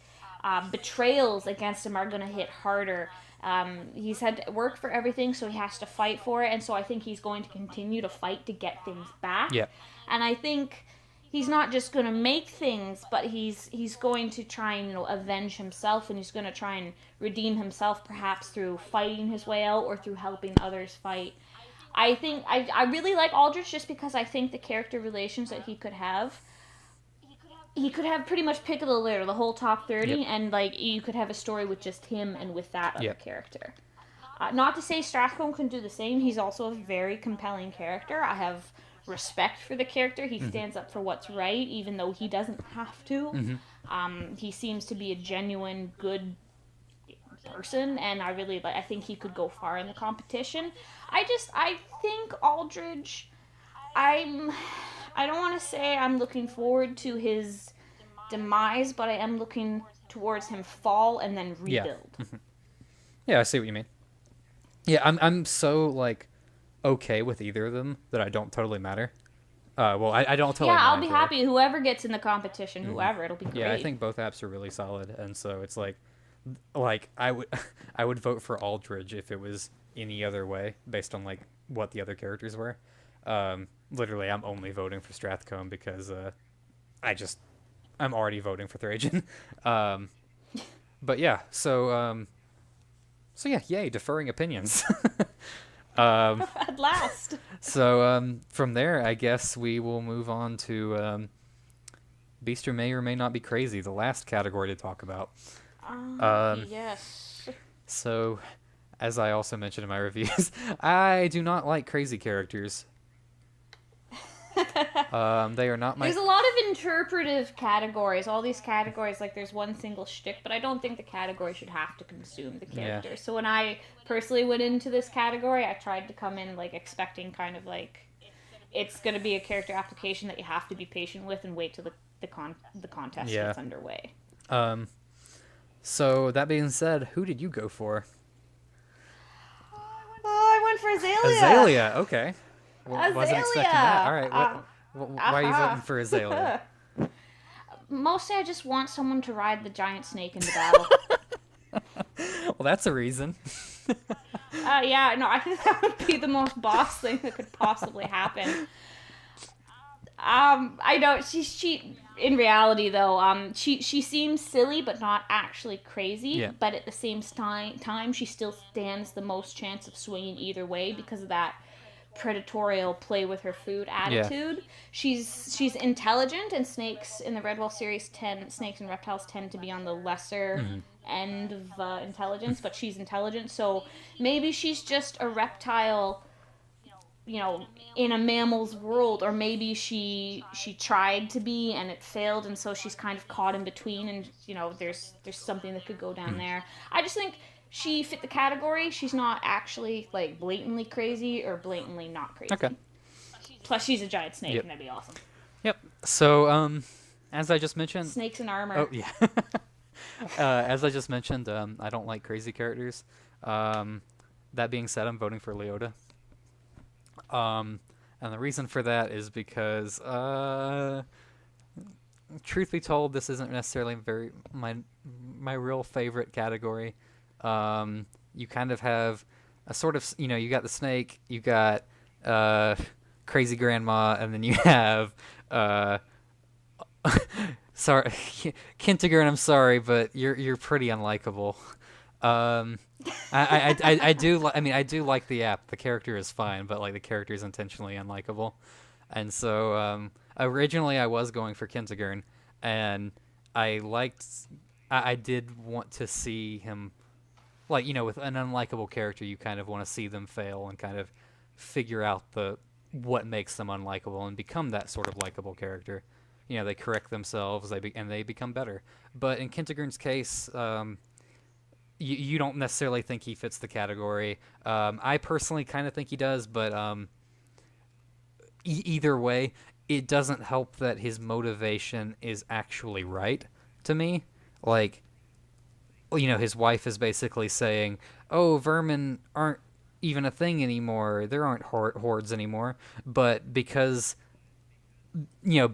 Betrayals against him are going to hit harder. He's had to work for everything, so he has to fight for it, and so I think he's going to continue to fight to get things back. Yeah. And I think he's not just going to make things, but he's going to try and avenge himself, and he's going to try and redeem himself, perhaps through fighting his way out or through helping others fight. I think I really like Aldrich just because I think the character relations that he could have. He could have pretty much pick of the litter, the whole top 30, Yep. and like you could have a story with just him and with that other Yep. character. Not to say Strathcombe can do the same. He's also a very compelling character. I have respect for the character. He stands up for what's right, even though he doesn't have to. He seems to be a genuine, good person, and I think he could go far in the competition. I think Aldridge, I don't want to say I'm looking forward to his demise, but I am looking towards him fall and then rebuild. Yeah, I see what you mean. Yeah, I'm so like okay with either of them that I don't totally matter. Well, I don't totally. Yeah, I'll mind be either. happy whoever gets in the competition. Whoever, it'll be great. Yeah, I think both apps are really solid, and so it's like I would I would vote for Aldridge if it was any other way based on like what the other characters were. Literally, I'm only voting for Strathcombe because I'm already voting for Trajan. But yeah, so yeah, yay, deferring opinions. At last. So from there, I guess we will move on to Beaster may or may not be crazy, the last category to talk about. Yes. So, as I also mentioned in my reviews, I do not like crazy characters. They are not my... There's a lot of interpretive categories. All these categories, like there's one single shtick, but I don't think the category should have to consume the character. Yeah. So when I personally went into this category, I tried to come in like expecting kind of like it's going to be a character application that you have to be patient with and wait till the contest gets underway. So that being said, who did you go for? I went for Azalea. Azalea, okay. Azalea. Wasn't expecting that. All right. Why are you voting for Azalea? Mostly I just want someone to ride the giant snake into battle. Well, that's a reason. Yeah, no, I think that would be the most boss thing that could possibly happen. I know she in reality though, she seems silly but not actually crazy. Yeah. But at the same time, she still stands the most chance of swinging either way because of that predatorial play with her food attitude. Yeah. She's intelligent, and snakes in the Redwall series snakes and reptiles tend to be on the lesser end of intelligence, but she's intelligent, so maybe she's just a reptile, in a mammal's world, or maybe she tried to be and it failed, and so she's kind of caught in between, and there's something that could go down there. I just think she fit the category. She's not actually like blatantly crazy or blatantly not crazy. Okay. Plus, she's a giant snake, and that'd be awesome. Yep. So, as I just mentioned, snakes in armor. Oh yeah. As I just mentioned, I don't like crazy characters. That being said, I'm voting for Leota. And the reason for that is because, truth be told, this isn't necessarily my real favorite category. You kind of have a sort of, you got the snake, you got crazy grandma, and then you have sorry, Kintiger, and I'm sorry, but you're pretty unlikable. I do. I mean, I do like the app. The character is fine, but like the character is intentionally unlikable, and so originally I was going for Kentigern, and I liked. I did want to see him, like with an unlikable character, you kind of want to see them fail and kind of figure out what makes them unlikable and become that sort of likable character. They correct themselves, and they become better. But in Kentigern's case, you don't necessarily think he fits the category. I personally kind of think he does, but either way, it doesn't help that his motivation is actually right to me. Like, his wife is basically saying, "Oh, vermin aren't even a thing anymore. There aren't hordes anymore." But because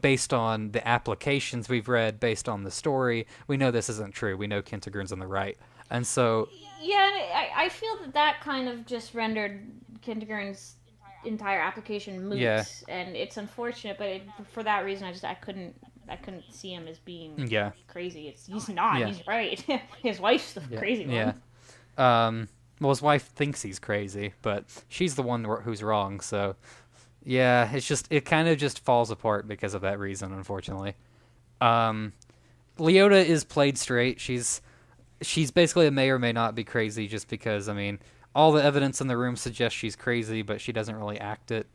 based on the applications we've read, based on the story, we know this isn't true. We know Kentigern's on the right. And so... Yeah, I feel that kind of just rendered Kentigern's entire application moot. Yeah. And it's unfortunate, but for that reason, I couldn't see him as being crazy. He's not. Yeah. He's right. His wife's the crazy one. Yeah. Well, his wife thinks he's crazy, but she's the one who's wrong, so... Yeah, it kind of just falls apart because of that reason, unfortunately. Leota is played straight. She's basically may or may not be crazy just because, I mean, all the evidence in the room suggests she's crazy, but she doesn't really act it.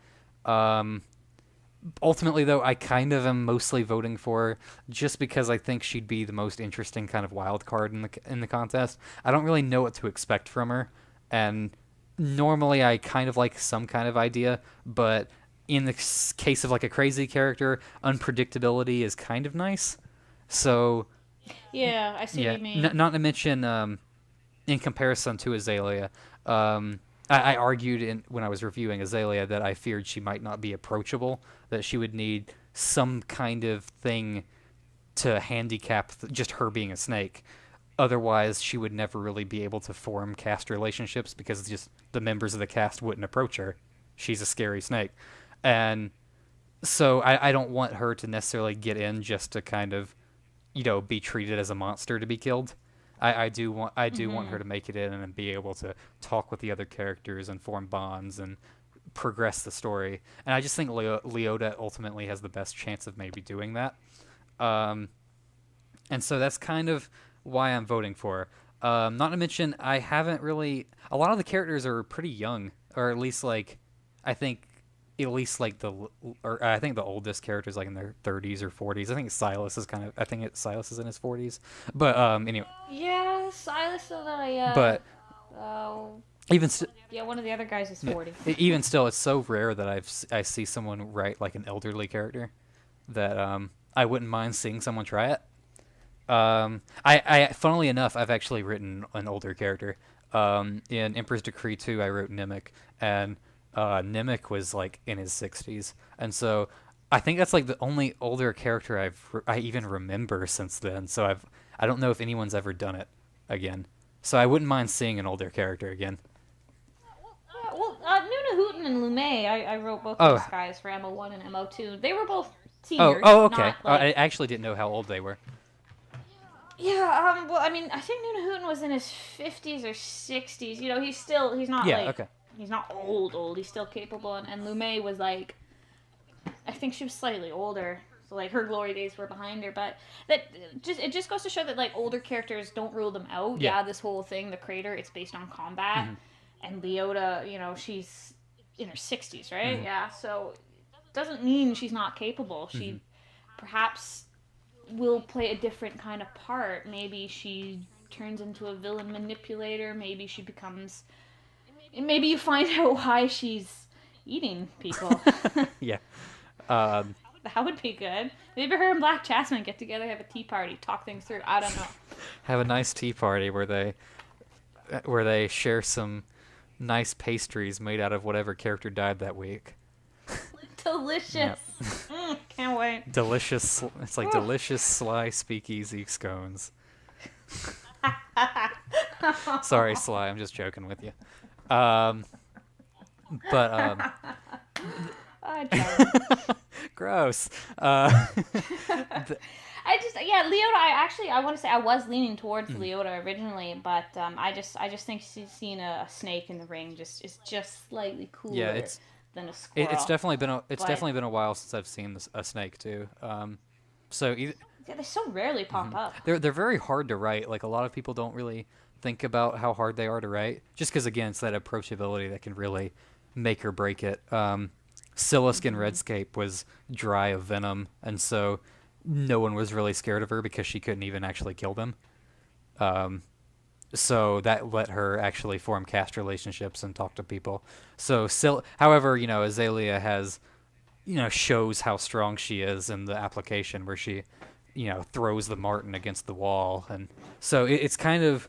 Ultimately, though, I kind of am mostly voting for her just because I think she'd be the most interesting kind of wild card in the contest. I don't really know what to expect from her, and normally I kind of like some kind of idea, but in the case of like a crazy character, unpredictability is kind of nice. So yeah, I see what you mean. Not to mention in comparison to Azalea, I argued when I was reviewing Azalea that I feared she might not be approachable, that she would need some kind of thing to handicap just her being a snake. Otherwise, she would never really be able to form cast relationships because just the members of the cast wouldn't approach her. She's a scary snake. And so I don't want her to necessarily get in just to kind of, be treated as a monster to be killed. I do want her to make it in and be able to talk with the other characters and form bonds and progress the story. And I just think Leota ultimately has the best chance of maybe doing that. And so that's kind of why I'm voting for her. Not to mention, I haven't really... A lot of the characters are pretty young, or at least, like, I think the oldest character is like in their 30s or 40s. I think Silas is Silas is in his 40s. But anyway. Yeah, Silas. But even one of the other guys is 40. Even still, it's so rare that I see someone write like an elderly character that I wouldn't mind seeing someone try it. I funnily enough, I've actually written an older character. In Emperor's Decree 2, I wrote Nimic, and Nimic was like in his 60s, and so I think that's like the only older character I even remember since then. So I don't know if anyone's ever done it again. So I wouldn't mind seeing an older character again. Noonahootin and Luummae, I wrote both those guys for MO1 and MO2. They were both seniors. Oh, okay. I actually didn't know how old they were. Yeah, well, I mean, I think Noonahootin was in his 50s or 60s. He's not he's not old. He's still capable. And Luummae was like, I think she was slightly older. So like her glory days were behind her. But it just goes to show that like older characters don't rule them out. Yeah, this whole thing, the crater, it's based on combat. Mm-hmm. And Leota, she's in her 60s, right? Mm-hmm. Yeah, so it doesn't mean she's not capable. She perhaps will play a different kind of part. Maybe she turns into a villain manipulator. Maybe she becomes... Maybe you find out why she's eating people. Yeah. That would be good. Maybe her and Black Jasmine get together, have a tea party, talk things through. I don't know. Have a nice tea party where they share some nice pastries made out of whatever character died that week. Delicious. Yep. Can't wait. Delicious. It's like delicious Sly speakeasy scones. Sorry, Sly. I'm just joking with you. Gross. I just yeah, Leota. I want to say I was leaning towards Mhm. Leota originally, but I just think seeing a snake in the ring is just slightly Yeah, cooler than a it's squirrel. definitely But been a while since I've seen a snake too. So either, yeah, they so rarely pop mhm. up. They're very hard to write. Like a lot of people don't really think about how hard they are to write, just because again it's that approachability that can really make or break it. Silisk in Hmm. Redscape was dry of venom, and so no one was really scared of her because she couldn't even actually kill them. Um, so that let her actually form caste relationships and talk to people. So, however, Azalea has, shows how strong she is in the application where she, throws the marten against the wall, and so it's kind of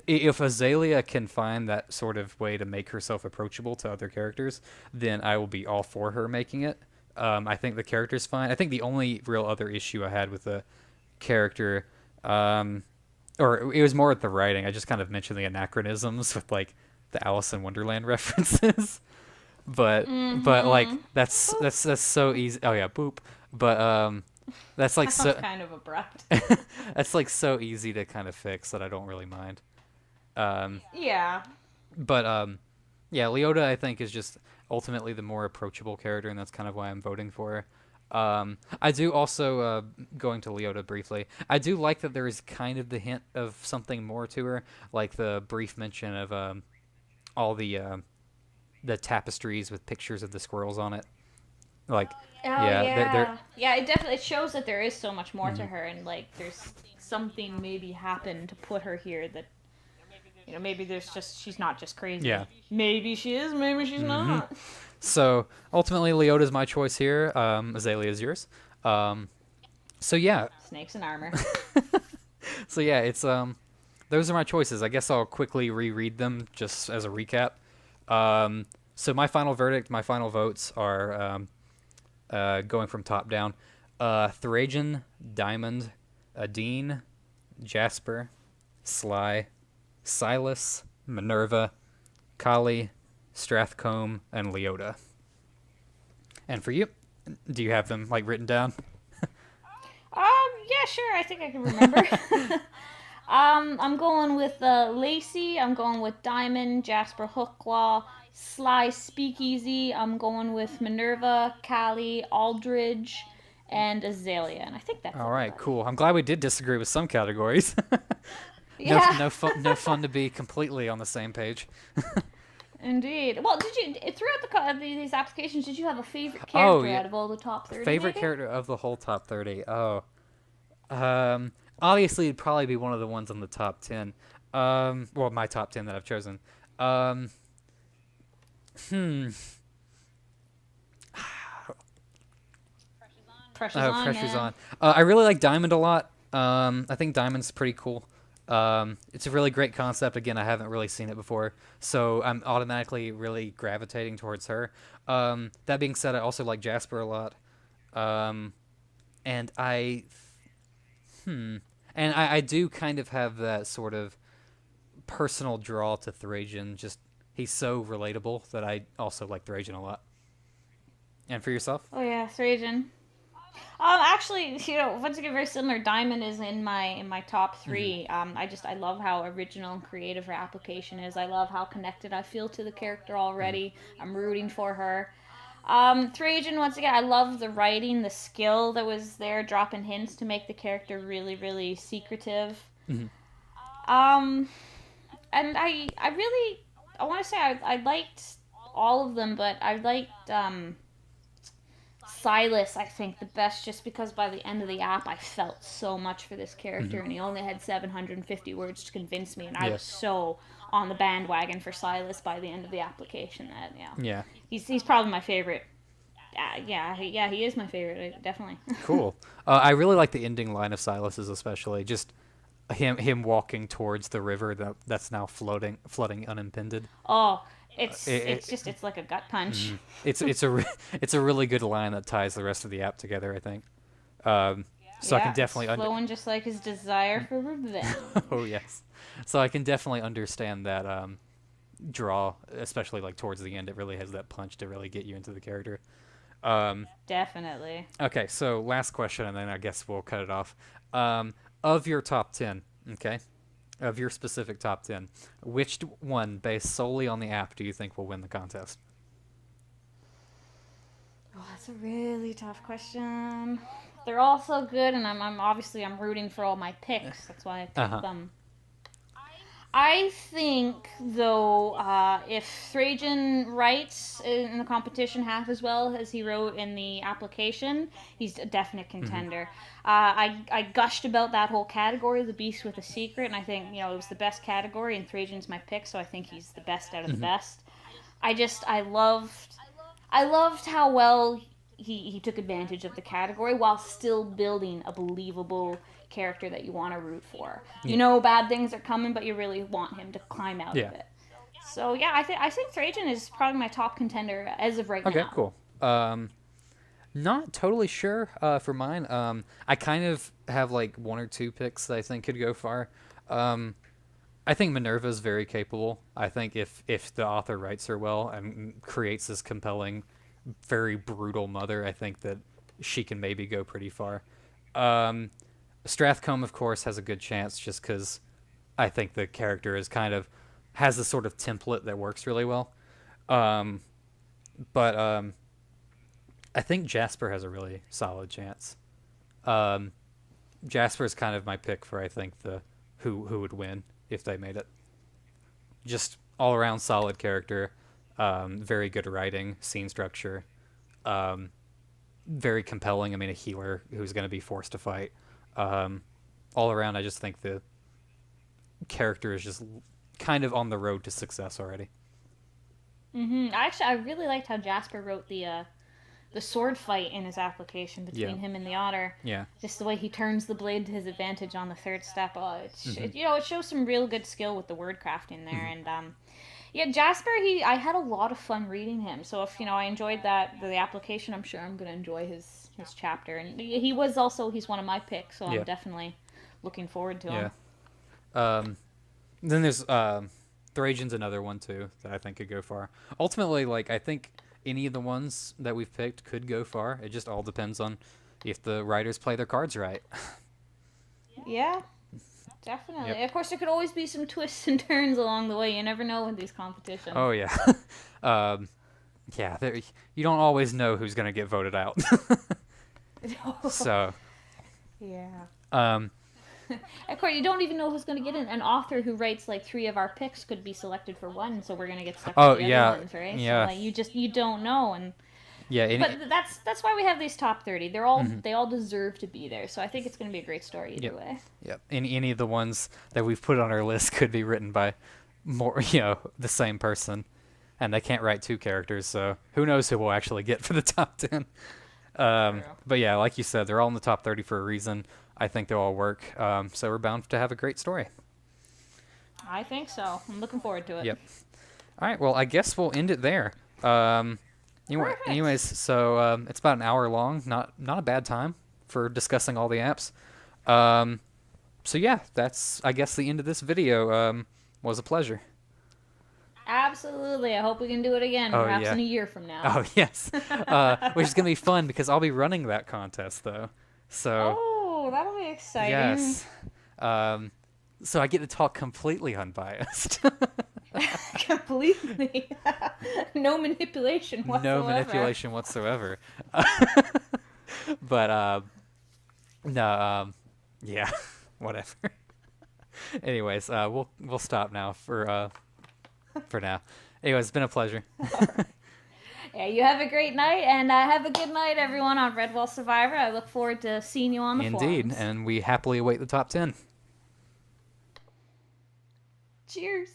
if Azalea can find that sort of way to make herself approachable to other characters, then I will be all for her making it. I think the character's fine. I think the only real other issue I had with the character, um, or it was more with the writing. I just kind of mentioned the anachronisms with like the Alice in Wonderland references, but like Mm-hmm. that's so easy. Oh yeah, boop. But that's like That was so kind of abrupt. that's like so easy to kind of fix that I don't really mind. Um, Yeah. but yeah, Leota I think is just ultimately the more approachable character, and that's kind of why I'm voting for her. I do also going to Leota briefly. I do like that there is kind of the hint of something more to her, like the brief mention of all the tapestries with pictures of the squirrels on it. Like, Oh yeah, they're yeah. Yeah, it definitely shows that there is so much more to mhm. her, and like there's something maybe happened to put her here that maybe there's just she's not just Yeah. crazy. Maybe she is, maybe she's Hmm. not. So ultimately, Leota's my choice here. Azalea is yours. Um, so yeah, Snakes in armor. so yeah, it's those are my choices. I guess I'll quickly reread them just as a recap. So my final verdict, my final votes are going from top down. Thrajan, Diamond, Adine, Jasper, Sly, Silas, Minerva, Kali, Strathcombe, and Leota. And for you, do you have them like written down? Yeah, sure. I think I can remember. I'm going with Lacey. I'm going with Diamond, Jasper Hookclaw, Sly Speakeasy. I'm going with Minerva, Callie, Aldridge, and Azalea. And I think that's All right, everybody. cool. I'm glad we did disagree with some categories. Yeah, No fun to be completely on the same page. indeed. Well, did you throughout these applications? Did you have a favorite Oh character yeah, out of all the top 30? favorite Maybe. character of the whole top 30. Oh, obviously it'd probably be one of the ones on the top 10. Well, my top 10 that I've chosen. Um, hmm. Pressure's Oh, on, pressure's man. on. I really like Diamond a lot. I think Diamond's pretty cool. It's a really great concept. Again, I haven't really seen it before, so I'm automatically really gravitating towards her. That being said, I also like Jasper a lot. Um, and hmm, I do kind of have that sort of personal draw to Thrajan. Just he's so relatable that I also like Thrajan a lot. And for yourself? Oh yeah, Thrajan. Actually, once again, very similar. Diamond is in my top Hmm. three. I love how original and creative her application is. I love how connected I feel to the character Hmm. already. I'm rooting for her. Trajan, once again, I love the writing, the skill that was there, dropping hints to make the character really, really secretive. Hmm. Um, and I really, I want to say I liked all of them, but I liked Silas, I think, the best just because by the end of the app, I felt so much for this Hmm. character, and he only had 750 words to convince me, and I Yeah. was so on the bandwagon for Silas by the end of the application that, Yeah. he's probably my favorite. Yeah, he is my favorite, definitely. Cool. I really like the ending line of Silas's, especially just him walking towards the river that's now flooding unimpeded. Oh, It, it's like a gut punch. mhm. It's a really good line that ties the rest of the app together. I think. So I can Yeah, it's definitely flowing just like his desire for revenge. oh yes, so I can definitely understand that draw, especially like towards the end. It really has that punch to really get you into the character. Definitely. Okay, so last question, and then I guess we'll cut it off. Of your top 10, okay, of your specific top 10, which one, based solely on the app, do you think will win the contest? Oh, that's a really tough question. They're all so good, and I'm obviously I'm rooting for all my picks. That's why I picked them. I think, though, if Thrajan writes in the competition half as well as he wrote in the application, he's a definite contender. I gushed about that whole category, the Beast with a Secret, and I think, it was the best category, and Thrajan's my pick, so I think he's the best out of the best. I loved how well he took advantage of the category while still building a believable character that you want to root for. You know bad things are coming, but you really want him to climb out of it. So yeah, I think Thrajan is probably my top contender as of right now. Okay, cool. Not totally sure for mine. I kind of have like one or two picks that I think could go far. I think Minerva's very capable. I think if the author writes her well and creates this compelling, very brutal mother, I think that she can maybe go pretty far. Strathcombe, of course, has a good chance just because I think the character is has a sort of template that works really well. But I think Jasper has a really solid chance. Jasper is kind of my pick for, I think, the who would win if they made it. Just all around solid character, very good writing, scene structure, very compelling. I mean, a healer who's going to be forced to fight. All around, I just think the character is just kind of on the road to success already. I really liked how Jasper wrote the sword fight in his application between him and the otter. Yeah. Just the way he turns the blade to his advantage on the third step. It shows some real good skill with the word crafting there. And Jasper, I had a lot of fun reading him. So if I enjoyed the application, I'm sure I'm going to enjoy his chapter. And he's one of my picks, so I'm definitely looking forward to him. Then there's Thrajan's another one too that I think could go far. Ultimately, I think any of the ones that we've picked could go far. It just all depends on if the writers play their cards right. Yeah, definitely. Yep. Of course, there could always be some twists and turns along the way. You never know with these competitions. Oh, yeah. You don't always know who's going to get voted out. So. Yeah. Of course, you don't even know who's going to get in. An author who writes 3 of our picks could be selected for one, so we're going to get stuck with the other ones, right? Yeah. So you don't know, and but that's why we have these top 30. They're all they all deserve to be there. So I think it's going to be a great story either way. Yep. Any of the ones that we've put on our list could be written by more the same person, and they can't write 2 characters, so who knows who we'll actually get for the top 10. But yeah, like you said, they're all in the top 30 for a reason. I think they'll all work, so we're bound to have a great story. I think so. I'm looking forward to it. Yep. All right, well, I guess we'll end it there. Anyways, so it's about an hour long. Not a bad time for discussing all the apps. So yeah, that's, I guess, the end of this video. Was a pleasure. Absolutely. I hope we can do it again, perhaps in a year from now. Oh, yes. Which is going to be fun because I'll be running that contest, though. So. Oh, that'll be exciting. Yes. So I get to talk completely unbiased. Completely. No manipulation whatsoever. No manipulation whatsoever. But, no, yeah, whatever. Anyways, we'll stop now for now. Anyways, it's been a pleasure. Yeah, you have a great night, and have a good night, everyone, on Redwall Survivor. I look forward to seeing you on the forums. Indeed, and we happily await the top 10. Cheers.